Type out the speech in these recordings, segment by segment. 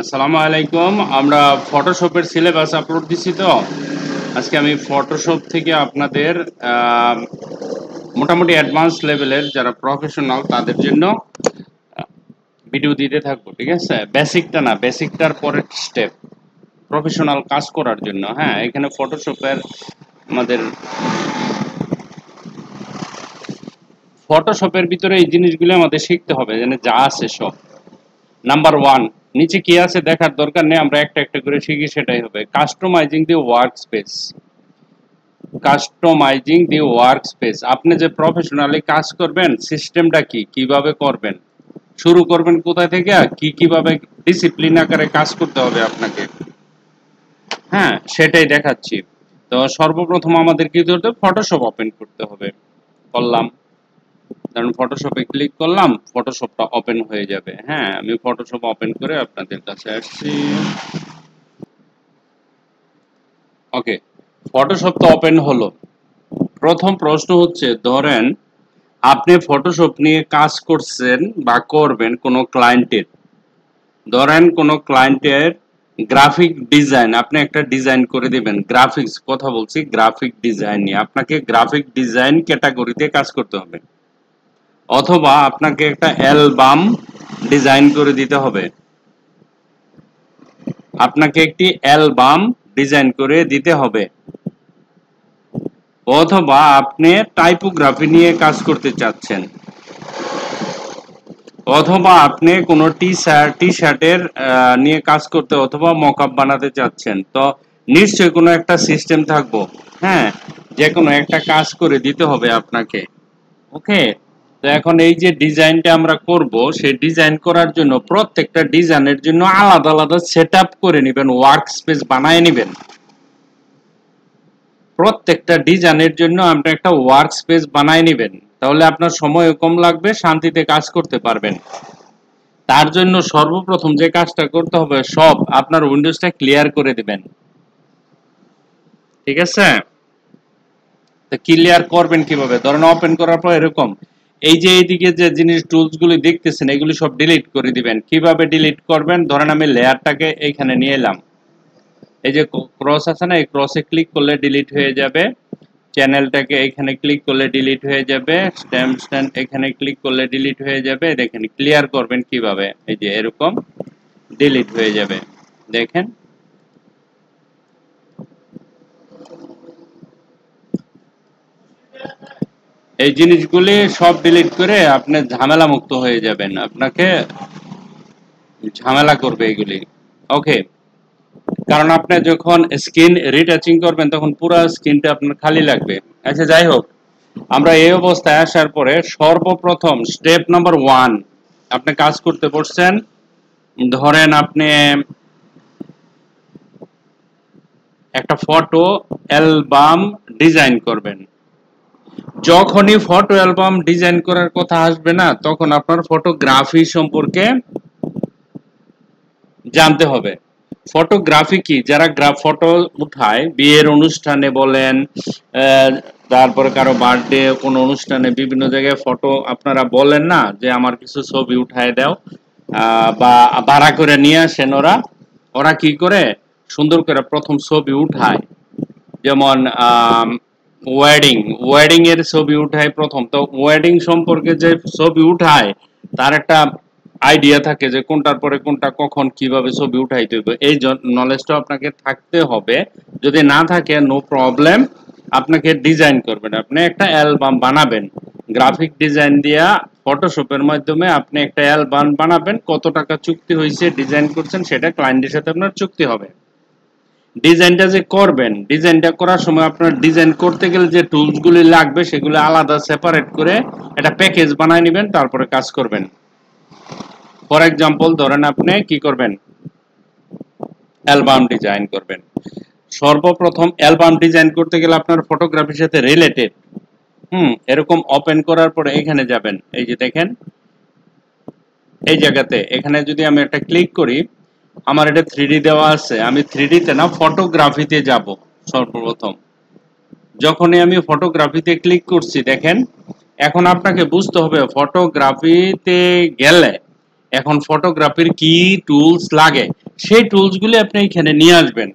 আসসালামু আলাইকুম। আমরা ফটোশপের সিলেবাস আপলোড দিছি। তো আজকে আমি ফটোশপ থেকে আপনাদের মোটামুটি অ্যাডভান্স লেভেলের যারা প্রফেশনাল তাদের জন্য ভিডিও দিতে থাকবো। ঠিক আছে, বেসিকটা না, বেসিকটার পরের স্টেপ প্রফেশনাল কাজ করার জন্য। হ্যাঁ, এখানে ফটোশপের আমাদের ফটোশপের ভিতরে এই জিনিসগুলো আমাদের শিখতে হবে, যেন যা আছে সব। নাম্বার ওয়ান, নিচে কি আছে দেখার দরকার নেই, আমরা একটা একটা করে শিখি, সেটাই হবে customising the work space. Customising the work space, আপনি যে প্রফেশনালি কাজ করবেন সিস্টেমটা কি, কিভাবে করবেন, শুরু করবেন কোথায় থেকে, কি কিভাবে ডিসিপ্লিন আকারে কাজ করতে হবে আপনাকে। হ্যাঁ, সেটাই দেখাচ্ছি। তো সর্বপ্রথম আমাদের কি করতে হবে, ফটোশপ ওপেন করতে হবে। করলাম, কারণ ফটোশপে ক্লিক করলাম, ফটোশপটা ওপেন হয়ে যাবে। হ্যাঁ, আমি ফটোশপ ওপেন করে আপনাদের কাছে আসছি। ওকে, ফটোশপ তো ওপেন হলো। প্রথম প্রশ্ন হচ্ছে, ধরেন আপনি ফটোশপ নিয়ে কাজ করছেন বা করবেন কোনো ক্লায়েন্টের, ধরেন কোনো ক্লায়েন্টের গ্রাফিক ডিজাইন, আপনি একটা ডিজাইন করে দিবেন। গ্রাফিক্স কথা বলছি, গ্রাফিক ডিজাইন নিয়ে আপনাকে গ্রাফিক ডিজাইন ক্যাটাগরিতে কাজ করতে হবে, অথবা আপনাকে একটা অ্যালবাম ডিজাইন করে দিতে হবে, আপনাকে একটি অ্যালবাম ডিজাইন করে দিতে হবে, অথবা আপনি টাইপোগ্রাফি নিয়ে কাজ করতে চাচ্ছেন, অথবা আপনি কোনো টি শার্টের নিয়ে কাজ করতে অথবা মকআপ বানাতে চাচ্ছেন। তো নিশ্চয়ই কোনো একটা সিস্টেম থাকবো। হ্যাঁ, যে কোনো একটা কাজ করে দিতে হবে আপনাকে। ওকে, তো এখন এই যে ডিজাইনটা আমরা করব, সেই ডিজাইন করার জন্য প্রত্যেকটা ডিজাইনের জন্য আলাদা আলাদা সেটআপ করে নেবেন, ওয়ার্ক স্পেস বানায় নেবেন। প্রত্যেকটা ডিজাইনের জন্য আপনি একটা ওয়ার্ক স্পেস বানায় নেবেন, তাহলে আপনার সময় কম লাগবে, শান্তিতে কাজ করতে পারবেন। তার জন্য সর্বপ্রথম যে কাজটা করতে হবে, সব আপনার উইন্ডোজটা ক্লিয়ার করে দিবেন। ঠিক আছে, তো ক্লিয়ার করবেন কিভাবে, ধরেন ওপেন করার পর এরকম এই যে এইদিকে যে জিনিস টুলস গুলি দেখতেছেন, এগুলি সব ডিলিট করে দিবেন। কিভাবে ডিলিট করবেন, ধরেন আমি লেয়ারটাকে এইখানে নিয়ে এলাম, এই যে ক্রস আছে না, এই ক্রসে ক্লিক করলে ডিলিট হয়ে যাবে। চ্যানেলটাকে এখানে ক্লিক করলে ডিলিট হয়ে যাবে। স্ট্যান্ড এখানে ক্লিক করলে ডিলিট হয়ে যাবে। দেখেন ক্লিয়ার করবেন কিভাবে, এই যে এরকম ডিলিট হয়ে যাবে। দেখেন, এই জিনিসগুলি সব ডিলিট করে আপনি ঝামেলা মুক্ত হয়ে যাবেন, আপনাকে ঝামেলা করবে এগুলি। ওকে, কারণ আপনি যখন স্ক্রিন রিটাচিং করবেন তখন পুরো স্ক্রিনটা আপনার খালি লাগবে। আচ্ছা, যাই হোক, আমরা এই অবস্থায় আসার পরে সর্বপ্রথম স্টেপ নাম্বার ওয়ান, আপনি কাজ করতে বসছেন। ধরেন আপনি একটা ফটো অ্যালবাম ডিজাইন করবেন। যখনই ফটো অ্যালবাম ডিজাইন করার কথা আসবে না, তখন আপনার ফটোগ্রাফি সম্পর্কে জানতে হবে। ফটোগ্রাফি কি, যারা ফটো উঠায় বিয়ের অনুষ্ঠানে বলেন, তারপরে কারো বার্থডে কোনো অনুষ্ঠানে, বিভিন্ন জায়গায় ফটো আপনারা বলেন না যে আমার কিছু ছবি উঠায় দাও, বা ভাড়া করে নিয়ে আসেন। ওরা ওরা কি করে, সুন্দর করে প্রথম ছবি উঠায়। যেমন ওয়েডিং ওয়েডিং এর ছবি উঠায় প্রথম। তো ওয়েডিং সম্পর্কে যে ছবি উঠায়, তার একটা আইডিয়া থাকে যে কোনটার পরে কোনটা কখন কিভাবে ছবি উঠাইতে হবে, এই নলেজটা আপনাকে থাকতে হবে। যদি না থাকে, নো প্রবলেম, আপনাকে ডিজাইন করবেন, আপনি একটা অ্যালবাম বানাবেন গ্রাফিক ডিজাইন দিয়া। ফটোশপের মাধ্যমে আপনি একটা অ্যালবাম বানাবেন। কত টাকা চুক্তি হয়েছে, ডিজাইন করছেন, সেটা ক্লায়েন্টের সাথে আপনার চুক্তি হবে। ডিজাইনটা যে করবেন, ডিজাইনটা করার সময় আপনার ডিজাইন করতে গেলে যে টুলসগুলি লাগবে, সেগুলো আলাদা সেপারেট করে একটা প্যাকেজ বানায় নেবেন, তারপরে কাজ করবেন। ফর এক্সাম্পল, ধরেন আপনি কি করবেন, অ্যালবাম ডিজাইন করবেন। সর্বপ্রথম অ্যালবাম ডিজাইন করতে গেলে আপনার ফটোগ্রাফির সাথে রিলেটেড, এরকম ওপেন করার পরে এখানে যাবেন। এই যে দেখেন, এই জায়গাতে এখানে যদি আমি একটা ক্লিক করি, আমার এটা 3D দেওয়া আছে, আমি 3D তে না, ফটোগ্রাফিতে যাব। সর্বপ্রথম যখনই আমি ফটোগ্রাফিতে ক্লিক করছি, দেখেন এখন আপনাকে বুঝতে হবে ফটোগ্রাফিতে গেলে এখন ফটোগ্রাফির কি টুলস লাগে, সেই টুলসগুলি আপনি এখানে নিয়ে আসবেন।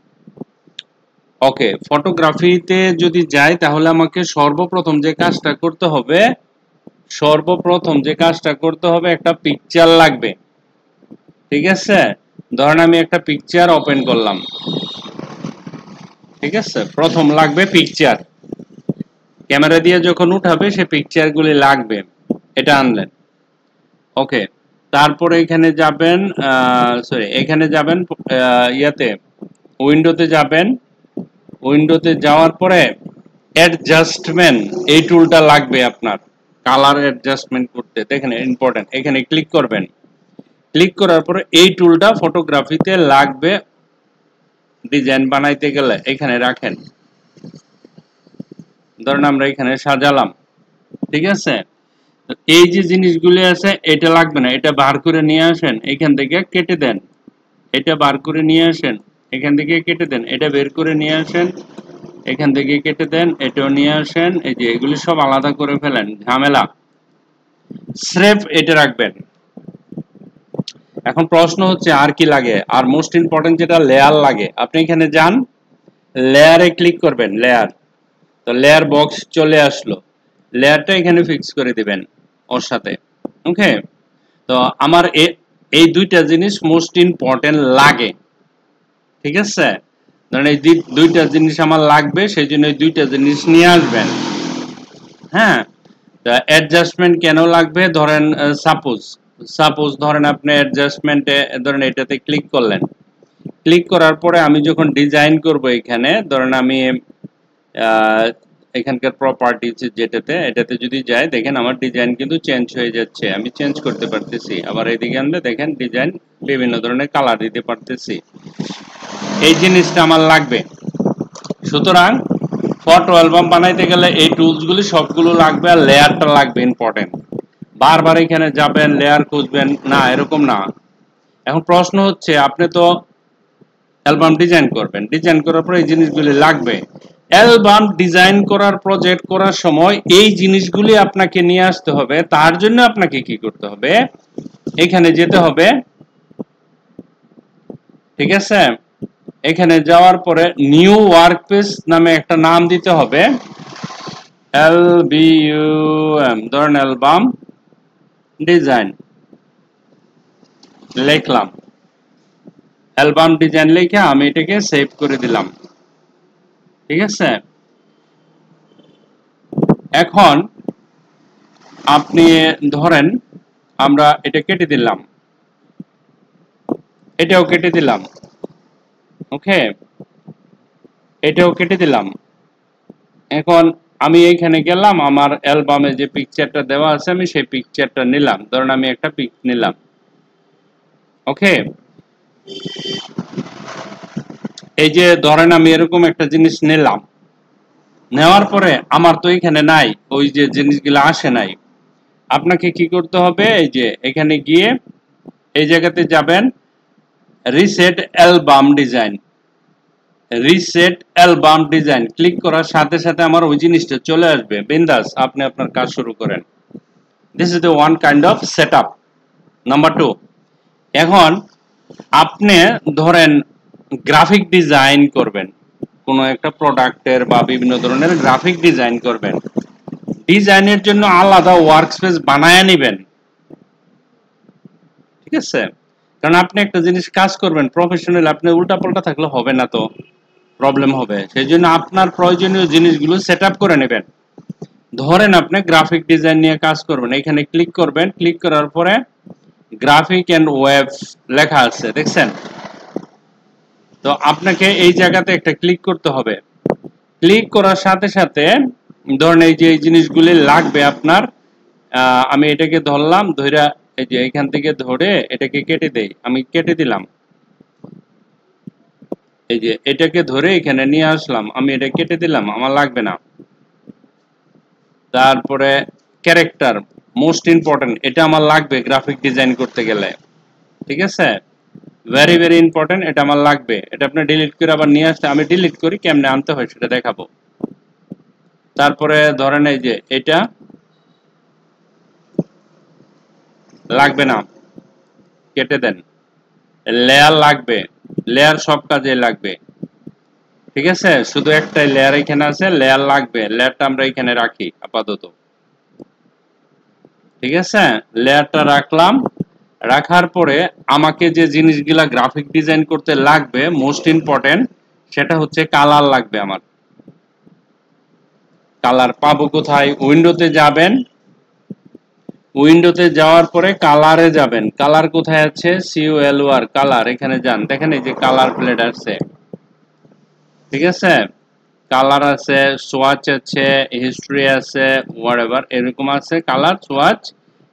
ওকে, ফটোগ্রাফিতে যদি যাই তাহলে আমাকে সর্বপ্রথম যে কাজটা করতে হবে একটা পিকচার লাগবে। ঠিক আছে, ধরেন আমি একটা পিকচার ওপেন করলাম। ঠিক আছে, প্রথম লাগবে পিকচার। ক্যামেরা দিয়ে যখন উঠাবে সে পিকচারগুলি লাগবে। এটা আনলেন। ওকে, তারপরে এখানে যাবেন ইয়াতে উইন্ডোতে যাবেন। উইন্ডোতে যাওয়ার পরে অ্যাডজাস্টমেন্ট এই টুলটা লাগবে আপনার কালার অ্যাডজাস্টমেন্ট করতে। দেখেন ইম্পর্টেন্ট, এখানে ক্লিক করবেন। ক্লিক করার পরে এই টুলটা ফটোগ্রাফিতে লাগবে। ডিজাইন বানাইতে গেলে এখানে রাখেন। ধরেন আমরা এখানে সাজালাম। ঠিক আছে, এই যে জিনিসগুলি আছে এটা লাগবে না, এটা বার করে নিয়ে আসেন, এখান থেকে কেটে দেন। এটা বার করে নিয়ে আসেন, এখান থেকে কেটে দেন। এটা বের করে নিয়ে আসেন, এখান থেকে কেটে দেন। এটাও নিয়ে আসেন। এই যে এগুলি সব আলাদা করে ফেলেন, ঝামেলা। স্রেফ এটা রাখবেন। এখন প্রশ্ন হচ্ছে আর কি লাগে, আর মোস্ট ইম্পর্টেন্ট যেটা লেয়ার লাগে। আপনি এখানে যান, লেয়ারে ক্লিক করবেন, লেয়ার। তো লেয়ার বক্স চলে আসলো, লেয়ারটা এখানে ফিক্স করে দিবেন ওর সাথে। ওকে, তো আমার এই দুইটা জিনিস মোস্ট ইম্পর্টেন্ট লাগে। ঠিক আছে, ধরেন এই দুইটা জিনিস আমার লাগবে, সেই জন্য এই দুইটা জিনিস নিয়ে আসবেন। হ্যাঁ, অ্যাডজাস্টমেন্ট কেন লাগবে? ধরেন সাপোজ ধরেন আপনি অ্যাডজাস্টমেন্টে ধরেন এটাতে ক্লিক করলেন। ক্লিক করার পরে আমি যখন ডিজাইন করব এখানে, ধরেন আমি এখানকার প্রপার্টিজ এটাতে যদি যাই, দেখেন আমার ডিজাইন কিন্তু চেঞ্জ হয়ে যাচ্ছে। আমি চেঞ্জ করতে পারতেছি। আবার এদিকে আনলে দেখেন ডিজাইন বিভিন্ন ধরনের কালার দিতে পারতেছি। এই জিনিসটা আমার লাগবে। সুতরাং ফটো অ্যালবাম বানাইতে গেলে এই টুলসগুলি সবগুলো লাগবে, আর লেয়ারটা লাগবে ইম্পর্টেন্ট। বারবার এখানে যাবেন, লেয়ার খুঁজবেন না, এরকম না। এখন প্রশ্ন হচ্ছে, আপনি তো অ্যালবাম ডিজাইন করবেন, ডিজাইন করার পর এই জিনিসগুলি লাগবে। অ্যালবাম ডিজাইন করার প্রজেক্ট করার সময় এই জিনিসগুলি আপনাকে নিয়ে আসতে হবে। তার জন্য আপনাকে কি করতে হবে? এখানে যেতে হবে। ঠিক আছে, এখানে যাওয়ার পরে নিউ ওয়ার্কপিস নামে একটা নাম দিতে হবে। LBUM, ধরেন অ্যালবাম ডিজাইন লিখলাম। অ্যালবাম ডিজাইন লিখে আমি এটাকে সেভ করে দিলাম। ঠিক আছে, এখন আপনি ধরেন আমরা এটা কেটে দিলাম, এটাও কেটে দিলাম। ওকে, এটাও কেটে দিলাম। এখন আমি এইখানে গেলাম, আমার অ্যালবামে যে পিকচারটা দেওয়া আছে আমি সেই পিকচারটা নিলাম। ধরেন আমি একটা পিক নিলাম। ওকে, এই যে ধরেন আমি এরকম একটা জিনিস নিলাম। নেওয়ার পরে আমার তো এখানে নাই, ওই যে জিনিসগুলো আসে নাই। আপনাকে কি করতে হবে? এই যে এখানে গিয়ে এই জায়গাতে যাবেন, reset album design. Reset album design click করার সাথে সাথে আমার ওই জিনিসটা চলে আসবে। বিন্দাস, আপনি আপনার কাজ শুরু করেন। This is the one kind of setup. Number 2, এখন আপনি ধরেন গ্রাফিক ডিজাইন করবেন, কোনো একটা প্রোডাক্টের বা বিভিন্ন ধরনের গ্রাফিক ডিজাইন করবেন। ডিজাইনের জন্য আলাদা ওয়ার্কস্পেস বানায় নেবেন। ঠিক আছে, কারণ আপনি একটা জিনিস কাজ করবেন প্রফেশনাল, আপনি উল্টাপাল্টা থাকলে হবে না, তো প্রবলেম হবে। সেই জন্য আপনার প্রয়োজনীয় জিনিসগুলো সেট আপ করে নেবেন। ধরেন আপনি গ্রাফিক ডিজাইন নিয়ে কাজ করবেন, এখানে ক্লিক করবেন। ক্লিক করার পরে গ্রাফিক এন্ড ওয়েব লেখা আছে, দেখছেন? তো আপনাকে এই জায়গাতে একটা ক্লিক করতে হবে। ক্লিক করার সাথে সাথে ধরেন এই যে এই জিনিসগুলি লাগবে আপনার। আমি এটাকে ধরলাম, ধইরা এই যে এখান থেকে ধরে এটাকে কেটে দেই। আমি কেটে দিলাম। এই যে এটাকে ধরে এখানে নিয়ে আসলাম, আমি এটা কেটে দিলাম, আমার লাগবে না। তারপরে ক্যারেক্টার, মোস্ট ইম্পর্টেন্ট, এটা আমার লাগবে গ্রাফিক ডিজাইন করতে গেলে। ঠিক আছে, ভেরি ভেরি ইম্পর্টেন্ট, এটা আমার লাগবে। এটা আপনি ডিলিট করে আবার নিয়ে আসতে, আমি ডিলিট করি, কেমনে আনতে হয় সেটা দেখাবো। তারপরে ধরেন এই যে এটা লাগবে না, কেটে দেন। লেয়ার লাগবে, লেয়ার সব কাজে লাগবে, ঠিক আছে। শুধু একটাই লেয়ার এখানে আছে, লেয়ার লাগবে, লেয়ারটা আমরা এখানে রাখি আপাতত, ঠিক আছে। লেয়ারটা রাখলাম, রাখার পরে আমাকে যে জিনিসগুলা গ্রাফিক ডিজাইন করতে লাগবে মোস্ট ইম্পর্টেন্ট, সেটা হচ্ছে কালার লাগবে আমার। কালার পাবো কোথায়? উইন্ডোতে যাবেন, উইন্ডোতে যাওয়ার পরে কালারে যাবেন। কালার কোথায় আছে? COLOR কালার, এখানে যান, দেখেন এই যে কালার প্লেট আছে, ঠিক আছে। কালার আছে, সোয়াচ আছে, হিস্ট্রি আছে, হোয়াটএভার এরকম আছে কালার সোয়াচ।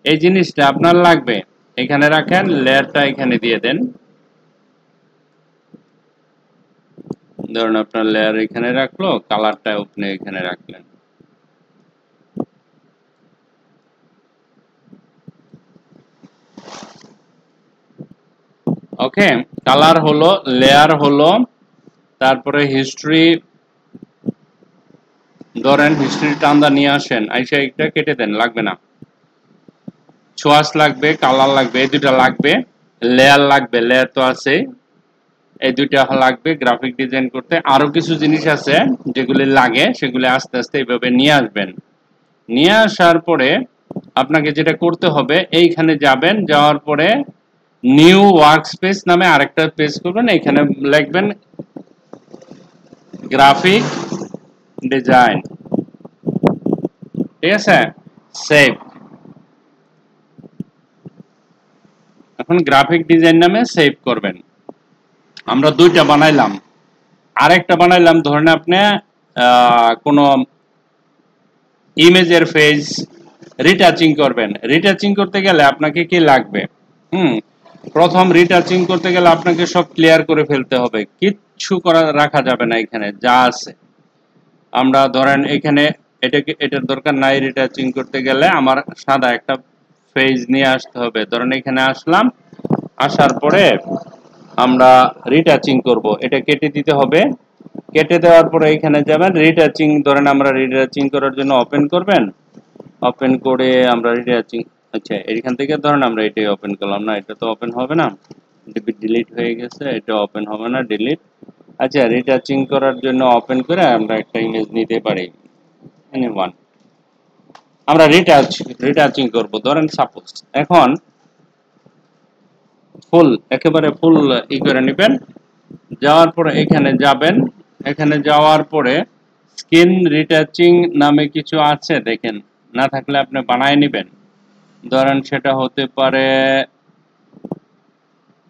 এই জিনিসটা আপনার লাগবে, এখানে রাখেন, লেয়ারটা এখানে দিয়ে দেন। ধরুন আপনার লেয়ার এখানে রাখলো, কালারটা আপনি এখানে রাখলেন। ওকে, কালার হলো, লেয়ার হলো, তারপরে হিস্ট্রি, ধরেন হিস্ট্রিটা আমরা নিয়ে আসেন, আইসা একটা কেটে দেন, লাগবে না। সোয়াচ লাগবে, কালার লাগবে, এই দুটা লাগবে। লেয়ার লাগবে, লেয়ার তো আছে, এই দুইটা লাগবে গ্রাফিক ডিজাইন করতে। আরো কিছু জিনিস আছে যেগুলি লাগে, সেগুলি আস্তে আস্তে এইভাবে নিয়ে আসবেন। নিয়ে আসার পরে আপনাকে যেটা করতে হবে, এইখানে যাবেন, যাওয়ার পরে নিউ ওয়ার্কস্পেস নামে আরেকটা পেজ করবেন, এখানে লিখবেন গ্রাফিক ডিজাইন, ঠিক আছে। সেভ। এখন গ্রাফিক ডিজাইন নামে সেভ করবেন। আমরা দুইটা বানাইলাম, আরেকটা বানাইলাম, ধরেন আপনি কোনো ইমেজের ফেজ রিটাচিং করবেন। রিটাচিং করতে গেলে আপনাকে কি লাগবে? প্রথম রিটাচিং করতে গেলে আপনাকে সব ক্লিয়ার করে ফেলতে হবে, কিচ্ছু করা রাখা যাবে না, এখানে যা আছে। আমরা ধরেন এখানে এটার দরকার নাই, রিটাচিং করতে গেলে আমার সাদা একটা ফেজ নিয়ে আসতে হবে। ধরেন এখানে আসলাম, আসার পরে আমরা রিটাচিং করব, এটা কেটে দিতে হবে। কেটে দেওয়ার পরে এখানে যাবেন, রিটাচিং, ধরেন আমরা রিটাচিং করার জন্য ওপেন করবেন, ওপেন করে আমরা রিটাচিং, আচ্ছা এখান থেকে ধরেন আমরা এটাই ওপেন করলাম, না এটা তো ওপেন হবে না, ডিলিট হয়ে গেছে, এটা ওপেন হবে না, ডিলিট। আচ্ছা, রিটাচিং করার জন্য ওপেন করে আমরা একটা ইমেজ নিতে পারি, এনিওয়ান। আমরা রিটাচিং করব, ধরেন সাপোজ। এখন ফুল, একেবারে ফুল ই করে নেবেন। যাওয়ার পরে এখানে যাবেন, এখানে যাওয়ার পরে স্কিন রিটাচিং নামে কিছু আছে, দেখেন, না থাকলে আপনি বানায় নেবেন। ধরেন সেটা হতে পারে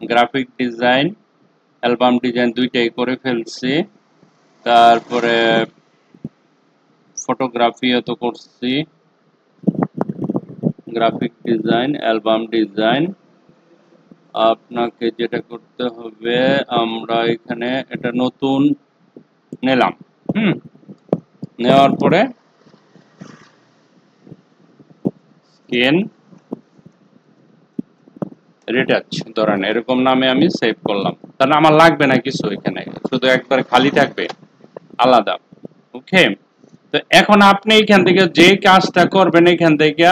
গ্রাফিক ডিজাইন, অ্যালবাম ডিজাইন, দুইটাই করে ফেলছি। তারপরে ফটোগ্রাফিও তো করছি, গ্রাফিক ডিজাইন, অ্যালবাম ডিজাইন। আপনাকে যেটা করতে হবে, আমরা এখানে এটা নতুন নিলাম, নেওয়ার পরে স্কিন রিটাচ, ধরেন এরকম নামে আমি সেভ করলাম। তাহলে আমার লাগবে না কিছু, এখানে শুধু একবার খালি থাকবে আলাদা। ওকে, তো এখন আপনি এখান থেকে যে কাজটা করবেন, এখান থেকে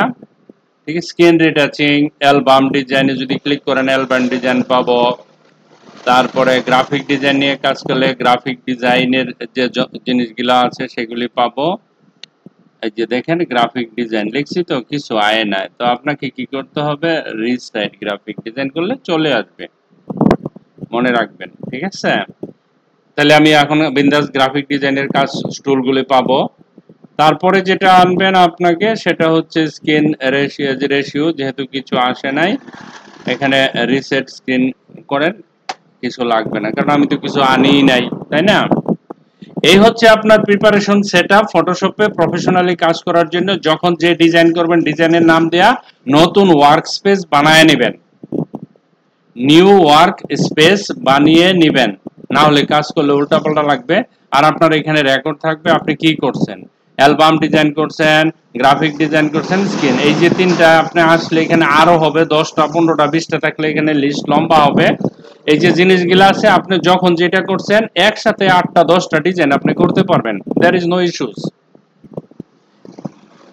ঠিক আছে, স্ক্রিন রিটাচিং, অ্যালবাম ডিজাইনে যদি ক্লিক করেন অ্যালবাম ডিজাইন পাবো। তারপরে গ্রাফিক ডিজাইন নিয়ে কাজ করলে গ্রাফিক ডিজাইনের যে জিনিসগুলো আছে সেগুলি পাবো। এই যে দেখেন গ্রাফিক ডিজাইন লিখছি, তো কিছু আয় নাই, তো আপনাকে কি করতে হবে, রিসাইট গ্রাফিক ডিজাইন করলে চলে আসবে, মনে রাখবেন, ঠিক আছে। তাহলে আমি এখন বিন্দাস গ্রাফিক ডিজাইনের কাজ টুলগুলি পাবো। তারপরে যেটা আনবেন আপনাকে, সেটা হচ্ছে স্ক্রিন রেশিও, যেহেতু কিছু আসে নাই, এখানে রিসেট স্ক্রিন করেন, কিছু লাগবে না, কারণ আমি তো কিছু আনিই নাই, তাই না। এই হচ্ছে আপনার প্রিপারেশন সেটআপ ফটোশপে প্রফেশনালি কাজ করার জন্য। যখন যে ডিজাইন করবেন, ডিজাইনের নাম দেয়া নতুন ওয়ার্ক স্পেস বানায় নেবেন, নিউ ওয়ার্ক স্পেস বানিয়ে নেবেন, না হলে কাজ করলে উল্টাপাল্টা লাগবে। আর আপনার এখানে রেকর্ড থাকবে আপনি কি করছেন, অ্যালবাম ডিজাইন করছেন, গ্রাফিক ডিজাইন করছেন, স্ক্রিন, এই যে তিনটা আপনি আসলে এখানে আরো হবে 10টা 15টা 20টা থাকলে এখানে লিস্ট লম্বা হবে। এই যে জিনিসগুলো আছে, আপনি যখন যেটা করছেন একসাথে 8টা 10টা ডিজাইন আপনি করতে পারবেন, দেয়ার ইজ নো ইস্যুস।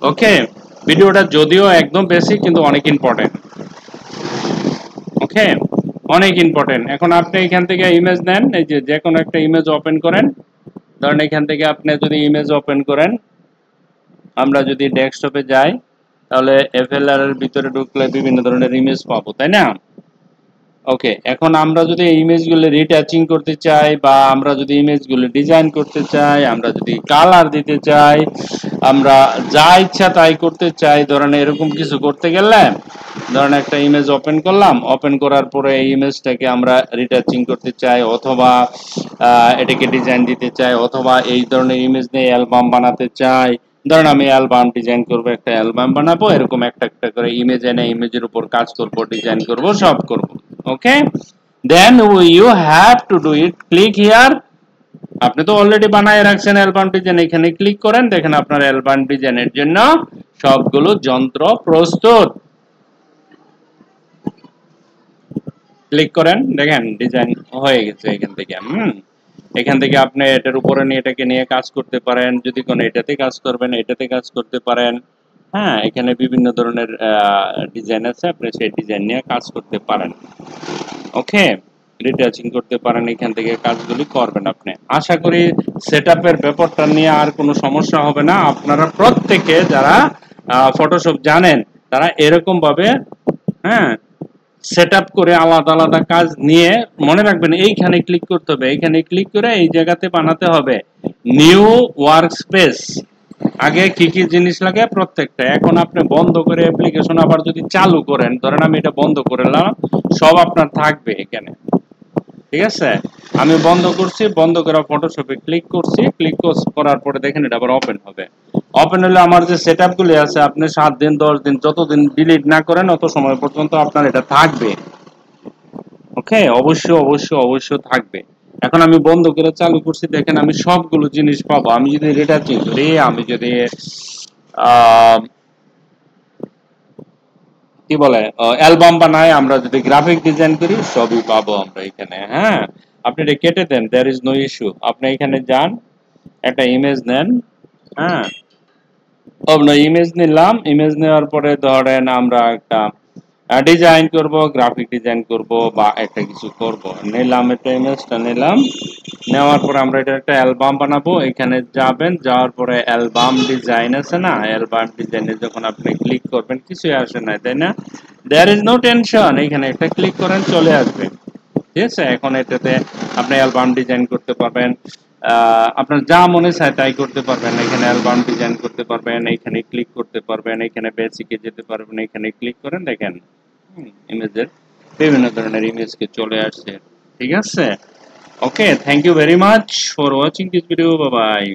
ওকে, ভিডিওটা যদিও একদম বেসিক কিন্তু অনেক ইম্পর্টেন্ট। ওকে, অনেক ইম্পর্টেন্ট। এখন আপনি এখান থেকে ইমেজ নেন, এই যে কোনো একটা ইমেজ ওপেন করেন। ধরেন এখান থেকে আপনি যদি ইমেজ ওপেন করেন, আমরা যদি ডেস্কটপে যাই তাহলে এফএলআর এর ভিতরে ঢুকলে বিভিন্ন ধরনের ইমেজ পাবো, তাই না? ওকে, এখন আমরা যদি এই ইমেজগুলো রিটাচিং করতে চাই বা আমরা যদি ইমেজগুলো ডিজাইন করতে চাই, আমরা যদি কালার দিতে চাই, আমরা যা ইচ্ছা তাই করতে চাই, ধরেন এরকম কিছু করতে গেলে ধরেন একটা ইমেজ ওপেন করলাম, ওপেন করার পরে এই ইমেজটাকে আমরা রিটাচিং করতে চাই অথবা এটাকে ডিজাইন দিতে চাই অথবা এই ধরনের ইমেজ নিয়ে অ্যালবাম বানাতে চাই। ধরেন আমি অ্যালবাম ডিজাইন করব, একটা অ্যালবাম বানাবো, এরকম একটা একটা করে ইমেজ এনে ইমেজের উপর কাজ করব, ডিজাইন করব, সব করব। Okay, then you have to do it, click here. আপনি তো অলরেডি বানায় রাখছেন অ্যালবাম ডিজাইন, এখানে ক্লিক করেন, দেখেন আপনার অ্যালবাম ডিজাইনের জন্য সবগুলো যন্ত্র প্রস্তুত। ক্লিক করেন, দেখেন ডিজাইন হয়ে গেছে এখান থেকে। এখান থেকে আপনি এটার উপরে নিয়ে এটাকে নিয়ে কাজ করতে পারেন, যদি কোনো এটাতে কাজ করবেন এটাতে কাজ করতে পারেন। হ্যাঁ, এখানে বিভিন্ন ধরনের ডিজাইন আছে, আপনি সেই ডিজাইন নিয়ে কাজ করতে পারেন। ওকে, রিটাচিং করতে পারেন, এখান থেকে কাজগুলি করবেন আপনি। আশা করি সেটআপের ব্যাপারটা নিয়ে আর কোনো সমস্যা হবে না। আপনারা প্রত্যেকে যারা ফটোশপ জানেন তারা এরকম ভাবে, হ্যাঁ, সেটআপ করে আলাদা আলাদা কাজ নিয়ে মনে রাখবেন এইখানে ক্লিক করতে হবে, এইখানে ক্লিক করে এই জায়গাতে বানাতে হবে নিউ ওয়ার্কস্পেস। আগে কি কি জিনিস লাগে প্রত্যেকটা, এখন আপনি বন্ধ করে অ্যাপ্লিকেশন আবার যদি চালু করেন, ধরেন আমি এটা বন্ধ করলাম, সব আপনার থাকবে এখানে। ঠিক আছে, আমি বন্ধ করছি, বন্ধ করে ফটোশপে ক্লিক করছি, ক্লিক করার পরে দেখেন এটা আবার ওপেন হবে। ওপেন হলে আমার যে সেটআপগুলি আছে, আপনি 7 দিন 10 দিন যতদিন ডিলিট না করেন অত সময় পর্যন্ত আপনার এটা থাকবে। ওকে, অবশ্যই অবশ্যই অবশ্যই থাকবে। এখন আমি বন্ধ করে চালু করছি, দেখেন আমি সবগুলো জিনিস পাবো। আমি যদি রিটাচিং করি, আমি যদি কি বলে অ্যালবাম বানাই, আমরা যদি গ্রাফিক ডিজাইন করি, সবই পাবো আমরা এখানে। হ্যাঁ, আপনি এটা কেটে দেন, দেয়ার ইজ নো ইস্যু। আপনি এখানে যান, একটা ইমেজ নেন। হ্যাঁ, আমরা ইমেজ নিলাম, ইমেজ নেওয়ার পরে ধরেন আমরা একটা ডিজাইন করব, গ্রাফিক ডিজাইন করব বা একটা কিছু করব, নিলাম একটা ইমেজটা নিলাম, নেওয়ার পরে আমরা এটা একটা অ্যালবাম বানাবো। এখানে যাবেন, যাওয়ার পরে অ্যালবাম ডিজাইন আছে না, অ্যালবাম ডিজাইনে যখন আপনি ক্লিক করবেন কিছুই আসে না, তাই না? দেয়ার ইজ নো টেনশন, এখানে একটা ক্লিক করেন, চলে আসবে। ঠিক আছে, এখন এটাতে আপনি অ্যালবাম ডিজাইন করতে পারবেন, আপনার যা মনে চায় তাই করতে পারবেন। এখানে অ্যালবাম ডিজাইন করতে পারবেন, এখানে ক্লিক করতে পারবেন, এখানে বেসিকে যেতে পারবেন, এখানে ক্লিক করেন, দেখেন ইমেজের বিভিন্ন ধরনের ইমেজকে চলে আসছে। ঠিক আছে, okay, thank you very much for watching this video, bye by.